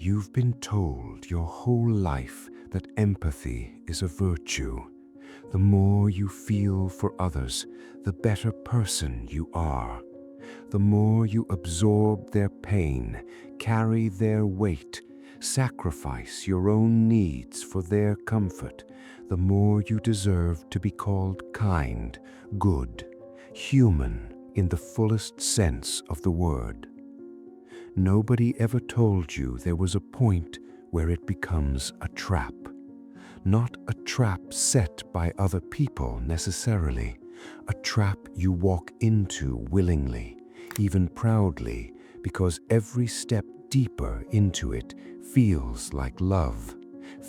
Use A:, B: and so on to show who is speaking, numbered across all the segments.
A: You've been told your whole life that empathy is a virtue. The more you feel for others, the better person you are. The more you absorb their pain, carry their weight, sacrifice your own needs for their comfort, the more you deserve to be called kind, good, human in the fullest sense of the word. Nobody ever told you there was a point where it becomes a trap. Not a trap set by other people necessarily, a trap you walk into willingly, even proudly, because every step deeper into it feels like love,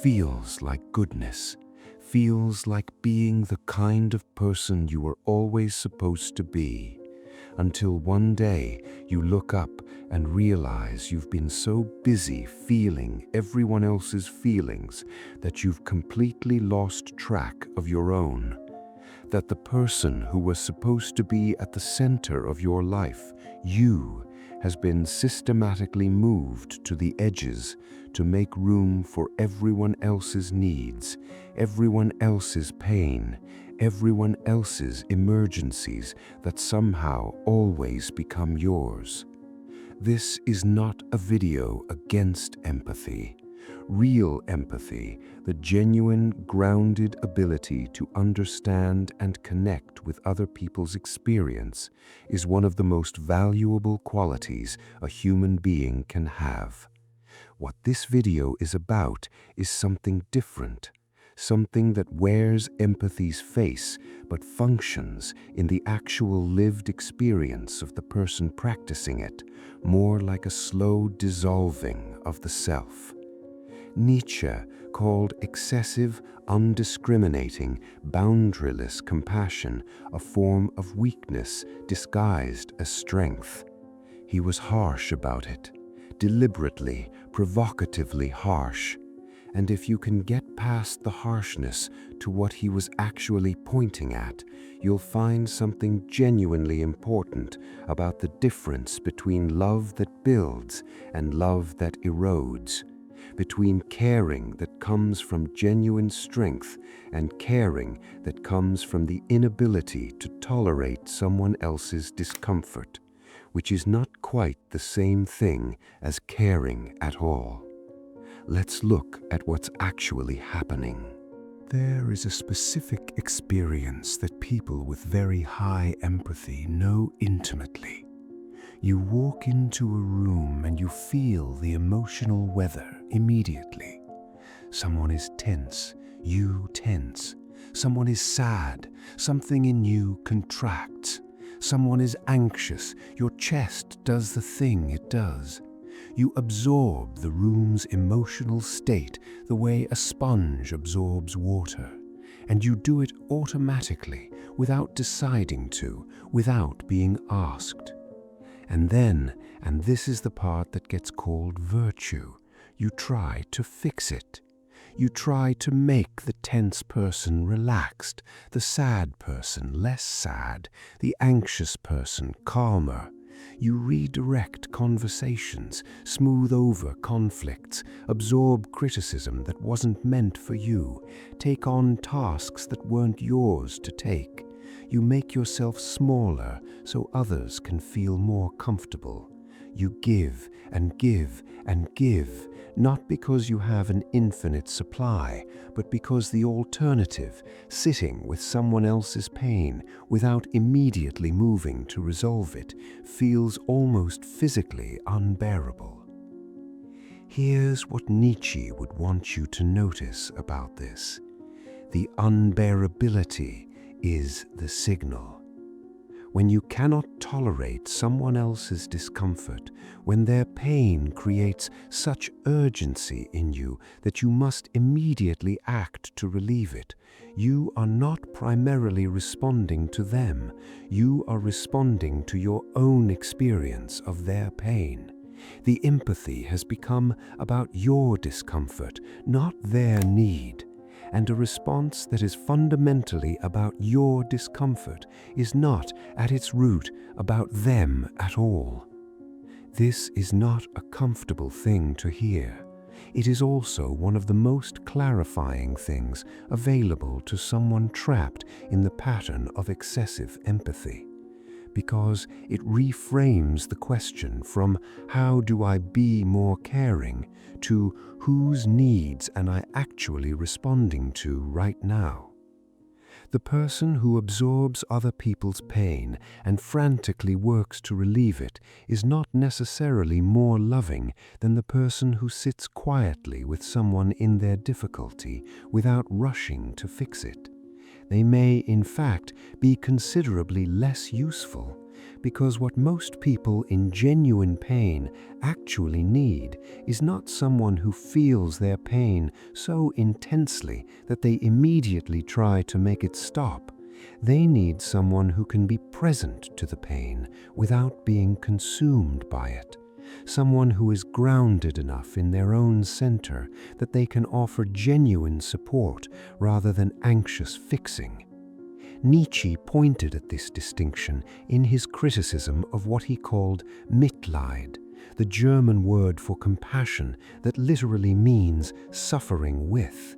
A: feels like goodness, feels like being the kind of person you were always supposed to be. Until one day you look up and realize you've been so busy feeling everyone else's feelings that you've completely lost track of your own. That the person who was supposed to be at the center of your life, you, has been systematically moved to the edges to make room for everyone else's needs, everyone else's pain, everyone else's emergencies that somehow always become yours. This is not a video against empathy. Real empathy, the genuine, grounded ability to understand and connect with other people's experience, is one of the most valuable qualities a human being can have. What this video is about is something different, something that wears empathy's face but functions in the actual lived experience of the person practicing it, more like a slow dissolving of the self. Nietzsche called excessive, undiscriminating, boundaryless compassion a form of weakness disguised as strength. He was harsh about it, deliberately, provocatively harsh. And if you can get past the harshness to what he was actually pointing at, you'll find something genuinely important about the difference between love that builds and love that erodes, between caring that comes from genuine strength and caring that comes from the inability to tolerate someone else's discomfort, which is not quite the same thing as caring at all. Let's look at what's actually happening. There is a specific experience that people with very high empathy know intimately. You walk into a room and you feel the emotional weather immediately. Someone is tense, you tense. Someone is sad, something in you contracts. Someone is anxious, your chest does the thing it does. You absorb the room's emotional state the way a sponge absorbs water, and you do it automatically, without deciding to, without being asked. And then, and this is the part that gets called virtue, you try to fix it. You try to make the tense person relaxed, the sad person less sad, the anxious person calmer. You redirect conversations, smooth over conflicts, absorb criticism that wasn't meant for you, take on tasks that weren't yours to take. You make yourself smaller so others can feel more comfortable. You give and give and give, not because you have an infinite supply, but because the alternative, sitting with someone else's pain without immediately moving to resolve it, feels almost physically unbearable. Here's what Nietzsche would want you to notice about this. The unbearability is the signal. When you cannot tolerate someone else's discomfort, when their pain creates such urgency in you that you must immediately act to relieve it, you are not primarily responding to them. You are responding to your own experience of their pain. The empathy has become about your discomfort, not their need. And a response that is fundamentally about your discomfort is not, at its root, about them at all. This is not a comfortable thing to hear. It is also one of the most clarifying things available to someone trapped in the pattern of excessive empathy, because it reframes the question from "how do I be more caring" to "whose needs am I actually responding to right now?" The person who absorbs other people's pain and frantically works to relieve it is not necessarily more loving than the person who sits quietly with someone in their difficulty without rushing to fix it. They may, in fact, be considerably less useful, because what most people in genuine pain actually need is not someone who feels their pain so intensely that they immediately try to make it stop. They need someone who can be present to the pain without being consumed by it. Someone who is grounded enough in their own center that they can offer genuine support rather than anxious fixing. Nietzsche pointed at this distinction in his criticism of what he called Mitleid, the German word for compassion that literally means suffering with.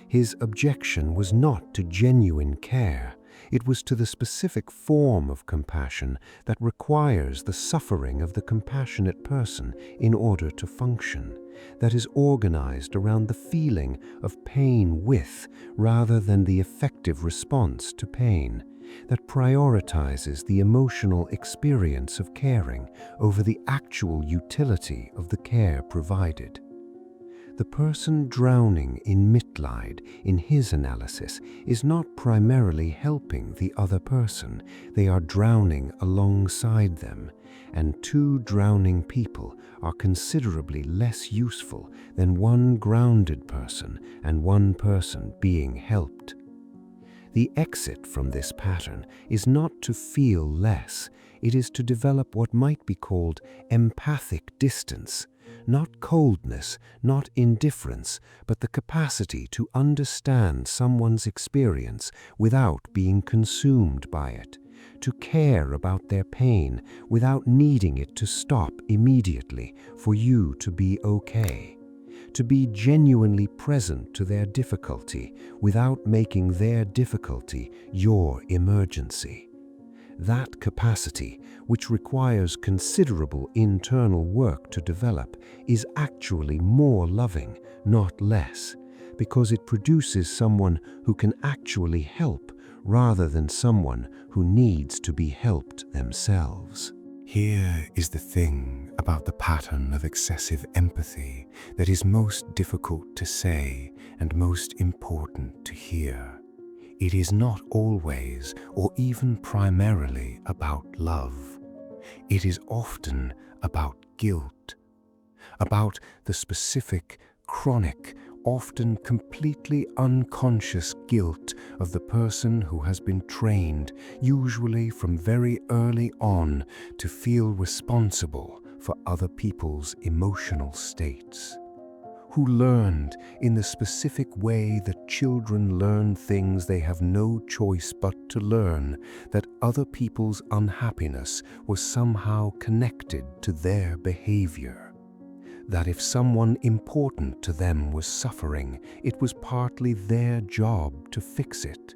A: His objection was not to genuine care. It was to the specific form of compassion that requires the suffering of the compassionate person in order to function, that is organized around the feeling of pain with rather than the effective response to pain, that prioritizes the emotional experience of caring over the actual utility of the care provided. The person drowning in Mitleid, in his analysis, is not primarily helping the other person. They are drowning alongside them, and two drowning people are considerably less useful than one grounded person and one person being helped. The exit from this pattern is not to feel less. It is to develop what might be called empathic distance. Not coldness, not indifference, but the capacity to understand someone's experience without being consumed by it, to care about their pain without needing it to stop immediately for you to be okay, to be genuinely present to their difficulty without making their difficulty your emergency. That capacity, which requires considerable internal work to develop, is actually more loving, not less, because it produces someone who can actually help rather than someone who needs to be helped themselves. Here is the thing about the pattern of excessive empathy that is most difficult to say and most important to hear. It is not always or even primarily about love. It is often about guilt, about the specific, chronic, often completely unconscious guilt of the person who has been trained, usually from very early on, to feel responsible for other people's emotional states. Who learned in the specific way that children learn things they have no choice but to learn, that other people's unhappiness was somehow connected to their behavior. That if someone important to them was suffering, it was partly their job to fix it.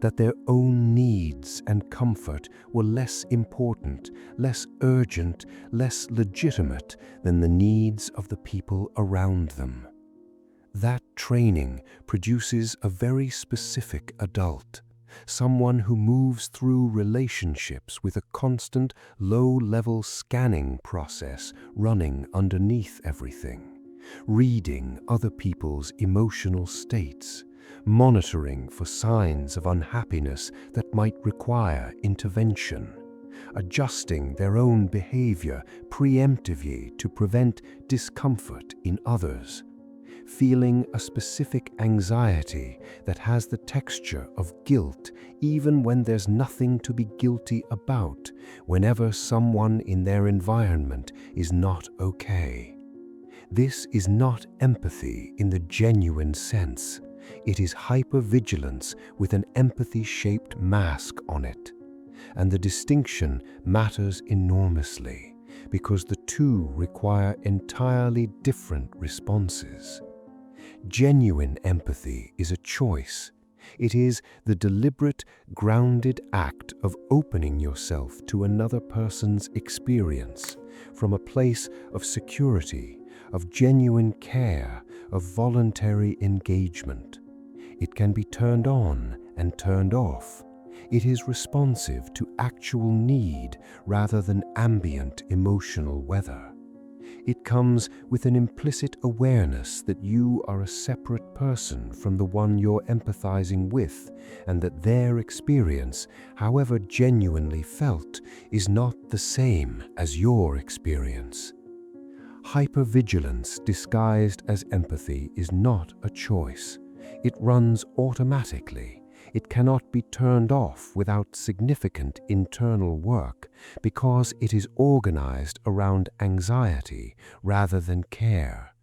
A: That their own needs and comfort were less important, less urgent, less legitimate than the needs of the people around them. That training produces a very specific adult, someone who moves through relationships with a constant, low-level scanning process running underneath everything, reading other people's emotional states, monitoring for signs of unhappiness that might require intervention, adjusting their own behavior preemptively to prevent discomfort in others, feeling a specific anxiety that has the texture of guilt even when there's nothing to be guilty about, whenever someone in their environment is not okay. This is not empathy in the genuine sense. It is hypervigilance with an empathy-shaped mask on it. And the distinction matters enormously, because the two require entirely different responses. Genuine empathy is a choice. It is the deliberate, grounded act of opening yourself to another person's experience from a place of security, of genuine care, of voluntary engagement. It can be turned on and turned off. It is responsive to actual need rather than ambient emotional weather. It comes with an implicit awareness that you are a separate person from the one you're empathizing with, and that their experience, however genuinely felt, is not the same as your experience. Hypervigilance disguised as empathy is not a choice. It runs automatically. It cannot be turned off without significant internal work because it is organized around anxiety rather than care.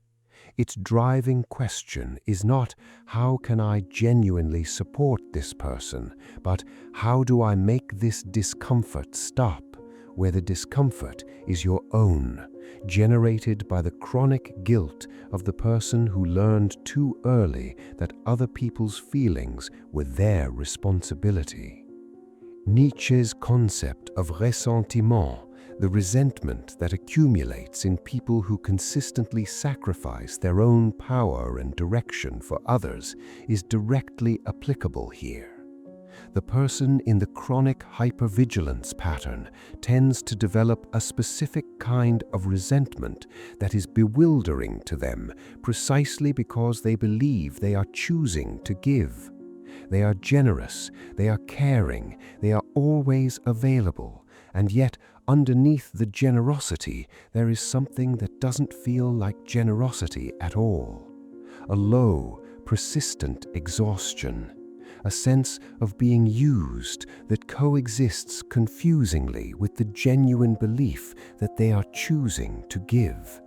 A: Its driving question is not how can I genuinely support this person, but how do I make this discomfort stop, where the discomfort is your own, generated by the chronic guilt of the person who learned too early that other people's feelings were their responsibility. Nietzsche's concept of ressentiment, the resentment that accumulates in people who consistently sacrifice their own power and direction for others, is directly applicable here. The person in the chronic hypervigilance pattern tends to develop a specific kind of resentment that is bewildering to them precisely because they believe they are choosing to give. They are generous, they are caring, they are always available, and yet underneath the generosity there is something that doesn't feel like generosity at all. A low, persistent exhaustion. A sense of being used that coexists confusingly with the genuine belief that they are choosing to give.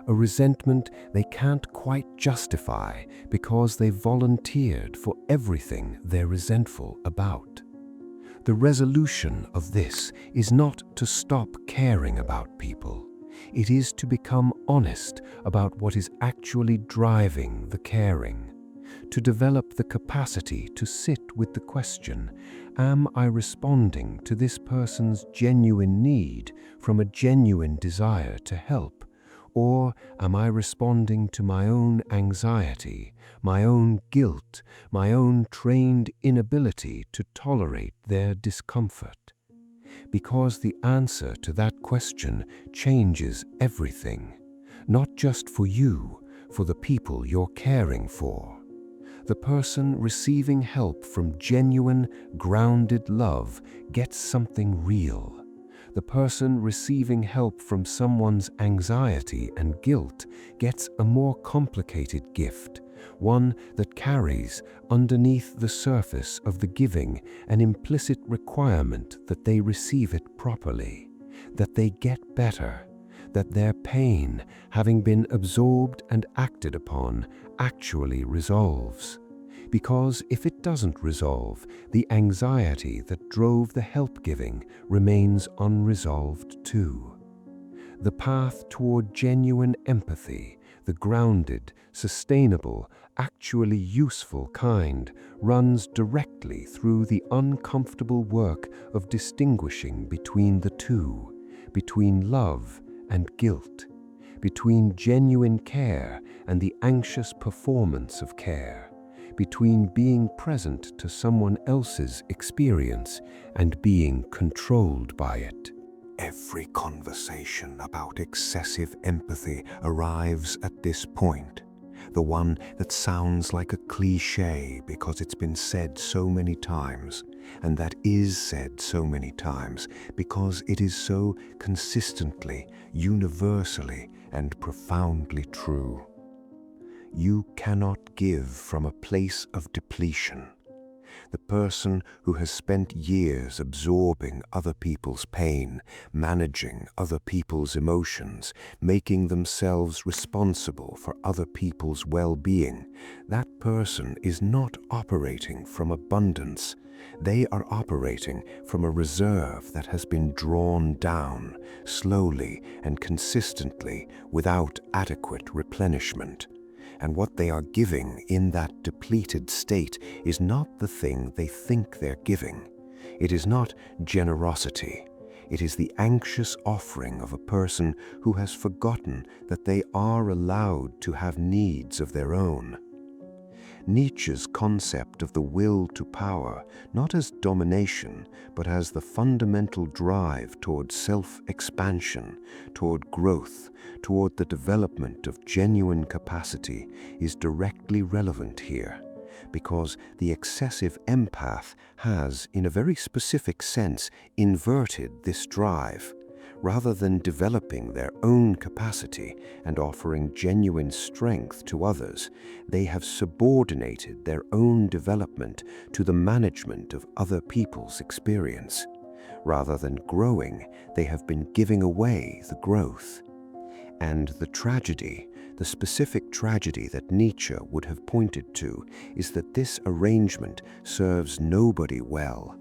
A: A resentment they can't quite justify because they volunteered for everything they're resentful about. The resolution of this is not to stop caring about people. It is to become honest about what is actually driving the caring. To develop the capacity to sit with the question, am I responding to this person's genuine need from a genuine desire to help? Or am I responding to my own anxiety, my own guilt, my own trained inability to tolerate their discomfort? Because the answer to that question changes everything, not just for you, for the people you're caring for. The person receiving help from genuine, grounded love gets something real. The person receiving help from someone's anxiety and guilt gets a more complicated gift, one that carries, underneath the surface of the giving, an implicit requirement that they receive it properly, that they get better, that their pain, having been absorbed and acted upon, actually resolves. Because if it doesn't resolve, the anxiety that drove the help-giving remains unresolved too. The path toward genuine empathy, the grounded, sustainable, actually useful kind, runs directly through the uncomfortable work of distinguishing between the two, between love and guilt, between genuine care and the anxious performance of care, between being present to someone else's experience and being controlled by it. Every conversation about excessive empathy arrives at this point, the one that sounds like a cliché because it's been said so many times, and that is said so many times because it is so consistently, universally, and profoundly true. You cannot give from a place of depletion. The person who has spent years absorbing other people's pain, managing other people's emotions, making themselves responsible for other people's well-being, that person is not operating from abundance. They are operating from a reserve that has been drawn down slowly and consistently without adequate replenishment. And what they are giving in that depleted state is not the thing they think they're giving. It is not generosity. It is the anxious offering of a person who has forgotten that they are allowed to have needs of their own. Nietzsche's concept of the will to power, not as domination, but as the fundamental drive toward self-expansion, toward growth, toward the development of genuine capacity, is directly relevant here, because the excessive empath has, in a very specific sense, inverted this drive. Rather than developing their own capacity and offering genuine strength to others, they have subordinated their own development to the management of other people's experience. Rather than growing, they have been giving away the growth. And the tragedy, the specific tragedy that Nietzsche would have pointed to, is that this arrangement serves nobody well.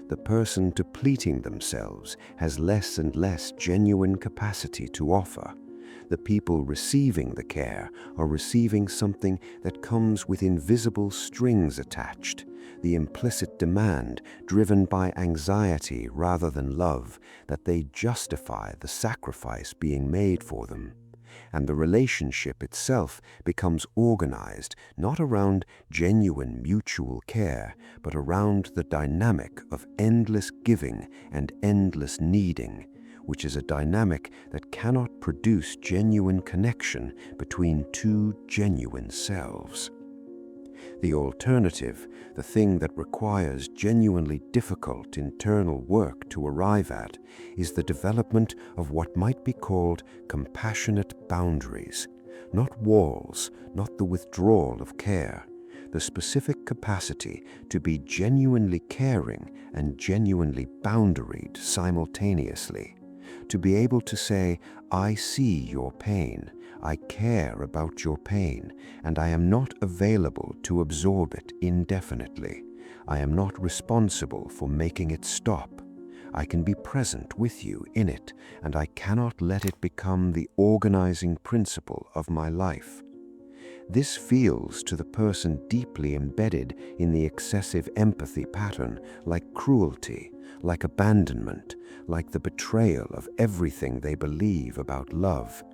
A: The person depleting themselves has less and less genuine capacity to offer. The people receiving the care are receiving something that comes with invisible strings attached, the implicit demand driven by anxiety rather than love that they justify the sacrifice being made for them. And the relationship itself becomes organized not around genuine mutual care, but around the dynamic of endless giving and endless needing, which is a dynamic that cannot produce genuine connection between two genuine selves. The alternative, the thing that requires genuinely difficult internal work to arrive at, is the development of what might be called compassionate boundaries, not walls, not the withdrawal of care, the specific capacity to be genuinely caring and genuinely boundaried simultaneously, to be able to say, I see your pain, I care about your pain, and I am not available to absorb it indefinitely. I am not responsible for making it stop. I can be present with you in it, and I cannot let it become the organizing principle of my life. This feels to the person deeply embedded in the excessive empathy pattern like cruelty, like abandonment, like the betrayal of everything they believe about love.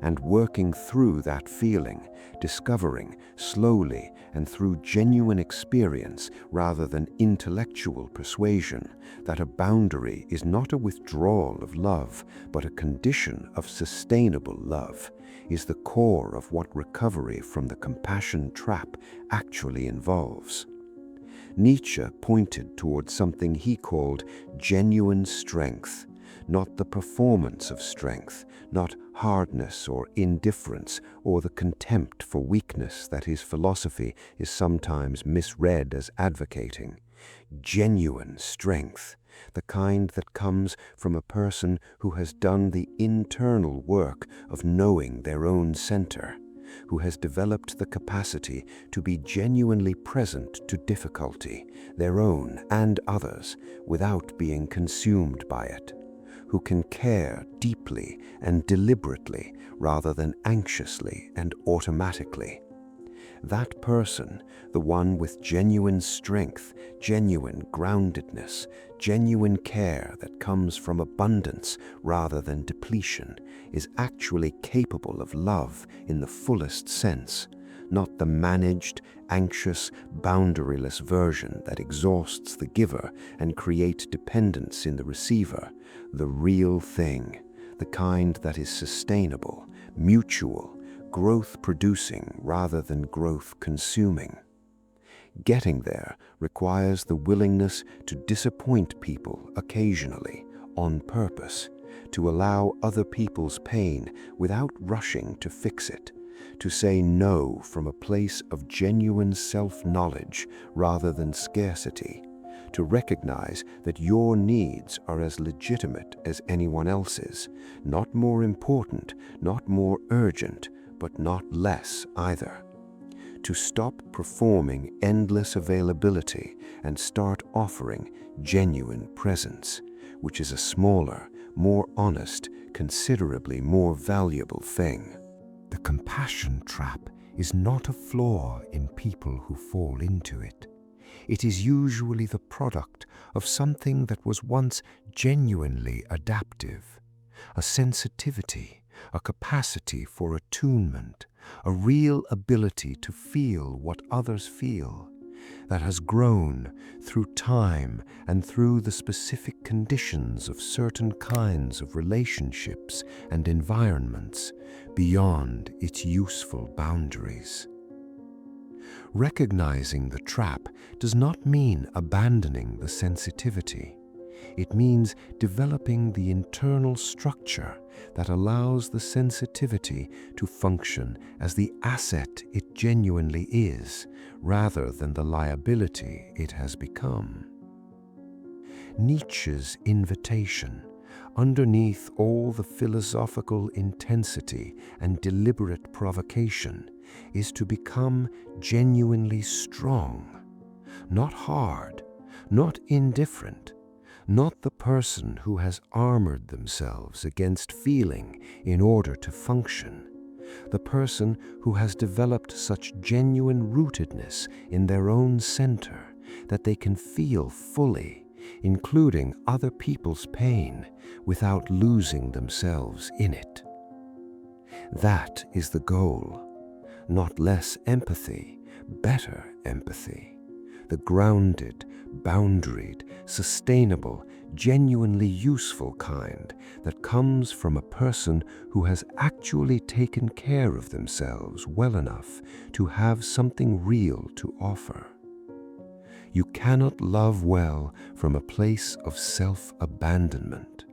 A: And working through that feeling, discovering slowly and through genuine experience rather than intellectual persuasion that a boundary is not a withdrawal of love, but a condition of sustainable love, is the core of what recovery from the compassion trap actually involves. Nietzsche pointed toward something he called genuine strength, not the performance of strength, not hardness or indifference or the contempt for weakness that his philosophy is sometimes misread as advocating. Genuine strength, the kind that comes from a person who has done the internal work of knowing their own center, who has developed the capacity to be genuinely present to difficulty, their own and others, without being consumed by it, who can care deeply and deliberately rather than anxiously and automatically. That person, the one with genuine strength, genuine groundedness, genuine care that comes from abundance rather than depletion, is actually capable of love in the fullest sense, not the managed, anxious, boundaryless version that exhausts the giver and creates dependence in the receiver, the real thing, the kind that is sustainable, mutual, growth-producing rather than growth-consuming. Getting there requires the willingness to disappoint people occasionally, on purpose, to allow other people's pain without rushing to fix it, to say no from a place of genuine self-knowledge rather than scarcity, to recognize that your needs are as legitimate as anyone else's, not more important, not more urgent, but not less either. To stop performing endless availability and start offering genuine presence, which is a smaller, more honest, considerably more valuable thing. The compassion trap is not a flaw in people who fall into it. It is usually the product of something that was once genuinely adaptive, a sensitivity, a capacity for attunement, a real ability to feel what others feel, that has grown through time and through the specific conditions of certain kinds of relationships and environments beyond its useful boundaries. Recognizing the trap does not mean abandoning the sensitivity. It means developing the internal structure that allows the sensitivity to function as the asset it genuinely is, rather than the liability it has become. Nietzsche's invitation, underneath all the philosophical intensity and deliberate provocation, is to become genuinely strong, not hard, not indifferent, not the person who has armored themselves against feeling in order to function, the person who has developed such genuine rootedness in their own center that they can feel fully, including other people's pain, without losing themselves in it. That is the goal. Not less empathy, better empathy. The grounded, boundaried, sustainable, genuinely useful kind that comes from a person who has actually taken care of themselves well enough to have something real to offer. You cannot love well from a place of self-abandonment,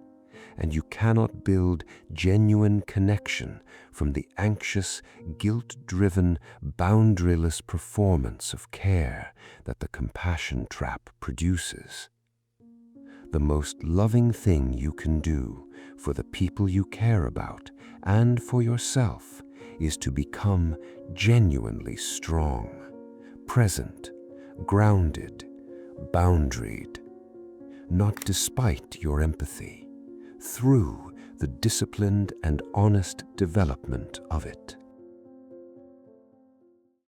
A: and you cannot build genuine connection from the anxious, guilt-driven, boundaryless performance of care that the compassion trap produces. The most loving thing you can do for the people you care about and for yourself is to become genuinely strong, present, grounded, boundaried, not despite your empathy, through the disciplined and honest development of it.